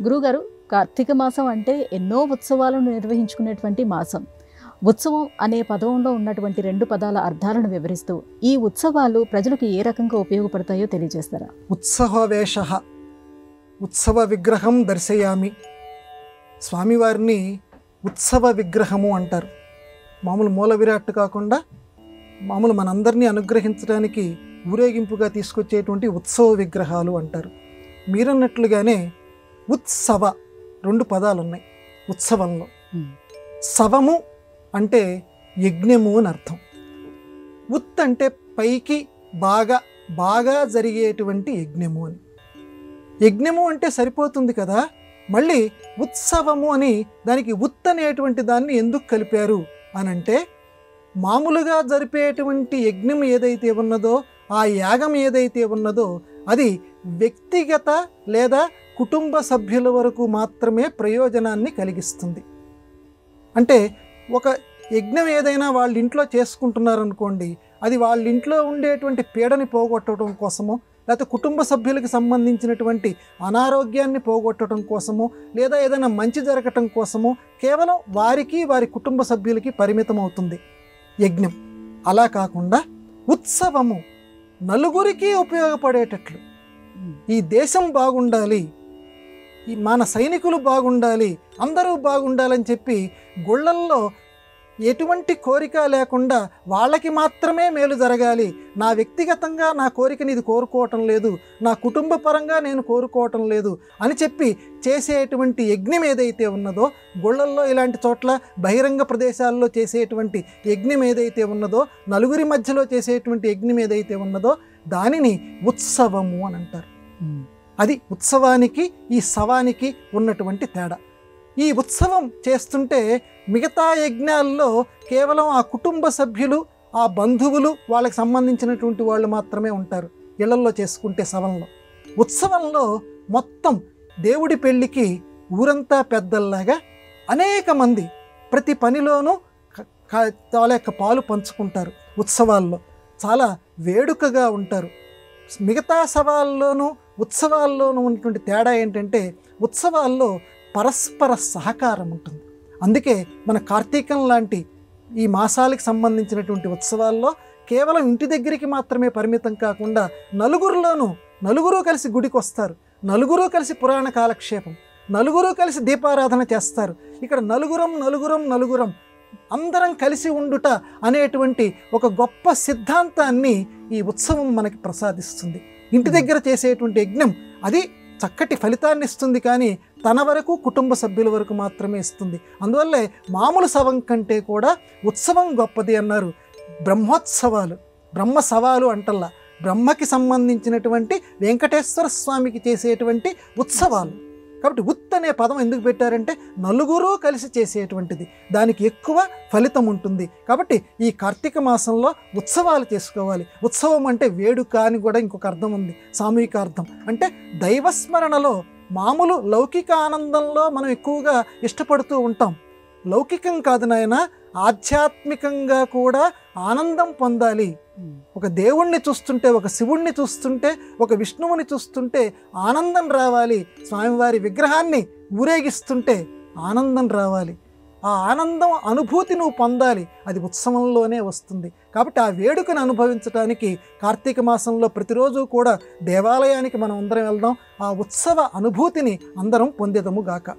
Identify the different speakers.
Speaker 1: గురువుగారు, కార్తీక మాసం అంటే ఎన్నో ఉత్సవాలను నిర్వహించుకునేటువంటి మాసం. ఉత్సవం అనే పదంలో ఉన్నటువంటి 2 పదాల అర్థాలను వివరిస్తూ ఈ ఉత్సవాలు ప్రజలకు ఏ రకంగా ఉపయోగపడతాయో తెలియజేస్తారా?
Speaker 2: ఉత్సవవేషః ఉత్సవ విగ్రహం దర్శయామి. స్వామివారిని ఉత్సవ విగ్రహము అంటారు. మామూలు మూల విరాట్ కాకుండా మామూలు మనందరినీ అనుగ్రహించడానికి ఊరేగింపుగా తీసుకొచ్చేటువంటి ఉత్సవ విగ్రహాలు అంటారు. మీరన్నట్లుగానే ఉత్సవ 2 పదాలు ఉన్నాయి ఉత్సవంలో. సవము అంటే యజ్ఞము అని అర్థం. ఉత్ అంటే పైకి బాగా జరిగేటువంటి యజ్ఞము అని. యజ్ఞము అంటే సరిపోతుంది కదా, మళ్ళీ ఉత్సవము అని దానికి ఉత్ అనేటువంటి దాన్ని ఎందుకు కలిపారు అని అంటే, మామూలుగా జరిపేటువంటి యజ్ఞం ఏదైతే ఉన్నదో, ఆ యాగం ఏదైతే ఉన్నదో అది వ్యక్తిగత లేదా కుటుంబ సభ్యుల వరకు మాత్రమే ప్రయోజనాన్ని కలిగిస్తుంది. అంటే ఒక యజ్ఞం ఏదైనా వాళ్ళ ఇంట్లో చేసుకుంటున్నారనుకోండి, అది వాళ్ళ ఇంట్లో ఉండేటువంటి పీడని పోగొట్టడం కోసమో, లేకపోతే కుటుంబ సభ్యులకు సంబంధించినటువంటి అనారోగ్యాన్ని పోగొట్టడం కోసమో, లేదా ఏదైనా మంచి జరగటం కోసమో కేవలం వారికి వారి కుటుంబ సభ్యులకి పరిమితం అవుతుంది యజ్ఞం. అలా కాకుండా ఉత్సవము నలుగురికి ఉపయోగపడేటట్లు, ఈ దేశం బాగుండాలి, ఈ మన సైనికులు బాగుండాలి, అందరూ బాగుండాలని చెప్పి గుళ్ళల్లో ఎటువంటి కోరిక లేకుండా వాళ్ళకి మాత్రమే మేలు జరగాలి, నా వ్యక్తిగతంగా నా కోరికని ఇది కోరుకోవటం లేదు, నా కుటుంబ పరంగా నేను కోరుకోవటం లేదు అని చెప్పి చేసేటువంటి యజ్ఞం ఏదైతే ఉన్నదో, గుళ్ళల్లో ఇలాంటి చోట్ల బహిరంగ ప్రదేశాల్లో చేసేటువంటి యజ్ఞం ఏదైతే ఉన్నదో, నలుగురి మధ్యలో చేసేటువంటి యజ్ఞం ఏదైతే ఉన్నదో దానిని ఉత్సవము అని అంటారు. అది ఉత్సవానికి ఈ సవానికి ఉన్నటువంటి తేడా. ఈ ఉత్సవం చేస్తుంటే మిగతా యజ్ఞాల్లో కేవలం ఆ కుటుంబ సభ్యులు, ఆ బంధువులు, వాళ్ళకి సంబంధించినటువంటి వాళ్ళు మాత్రమే ఉంటారు ఇళ్లల్లో చేసుకుంటే. సవంలో, ఉత్సవంలో మొత్తం దేవుడి పెళ్ళికి ఊరంతా పెద్దల్లాగా అనేక మంది ప్రతి పనిలోనూ వాళ్ళ యొక్క పాలు పంచుకుంటారు. ఉత్సవాల్లో చాలా వేడుకగా ఉంటారు. మిగతా సవాల్లోనూ ఉత్సవాల్లోనూ ఉన్నటువంటి తేడా ఏంటంటే, ఉత్సవాల్లో పరస్పర సహకారం ఉంటుంది. అందుకే మన కార్తీకం లాంటి ఈ మాసాలకు సంబంధించినటువంటి ఉత్సవాల్లో కేవలం ఇంటి దగ్గరికి మాత్రమే పరిమితం కాకుండా నలుగురు కలిసి గుడికి వస్తారు, నలుగురు కలిసి పురాణ కాలక్షేపం, నలుగురు కలిసి దీపారాధన చేస్తారు. ఇక్కడ నలుగురం అందరం కలిసి ఉండుట అనేటువంటి ఒక గొప్ప సిద్ధాంతాన్ని ఈ ఉత్సవం మనకి ప్రసాదిస్తుంది. ఇంటి దగ్గర చేసేటువంటి యజ్ఞం అది చక్కటి ఫలితాన్ని ఇస్తుంది, కానీ తన వరకు కుటుంబ సభ్యుల వరకు మాత్రమే ఇస్తుంది. అందువల్లే మామూలు సవం కంటే కూడా ఉత్సవం గొప్పది అన్నారు. బ్రహ్మోత్సవాలు, బ్రహ్మ సవాలు అంటల్లా, బ్రహ్మకి సంబంధించినటువంటి వెంకటేశ్వర స్వామికి చేసేటువంటి ఉత్సవాలు. కాబట్టి ఉత్ అనే పదం ఎందుకు పెట్టారంటే నలుగురు కలిసి చేసేటువంటిది, దానికి ఎక్కువ ఫలితం ఉంటుంది. కాబట్టి ఈ కార్తీక మాసంలో ఉత్సవాలు చేసుకోవాలి. ఉత్సవం అంటే వేడుక అని కూడా ఇంకొక అర్థం ఉంది, సామూహిక అర్థం. అంటే దైవస్మరణలో, మామూలు లౌకిక ఆనందంలో మనం ఎక్కువగా ఇష్టపడుతూ ఉంటాం. లౌకికం కాదు నాయన, ఆధ్యాత్మికంగా కూడా ఆనందం పొందాలి. ఒక దేవుణ్ణి చూస్తుంటే, ఒక శివుణ్ణి చూస్తుంటే, ఒక విష్ణువుని చూస్తుంటే ఆనందం రావాలి. స్వామివారి విగ్రహాన్ని ఊరేగిస్తుంటే ఆనందం రావాలి. ఆ ఆనందం అనుభూతి నువ్వు పొందాలి, అది ఉత్సవంలోనే వస్తుంది. కాబట్టి ఆ వేడుకను అనుభవించడానికి కార్తీక మాసంలో ప్రతిరోజు కూడా దేవాలయానికి మనం అందరం వెళ్దాం, ఆ ఉత్సవ అనుభూతిని అందరం పొందేదము గాక.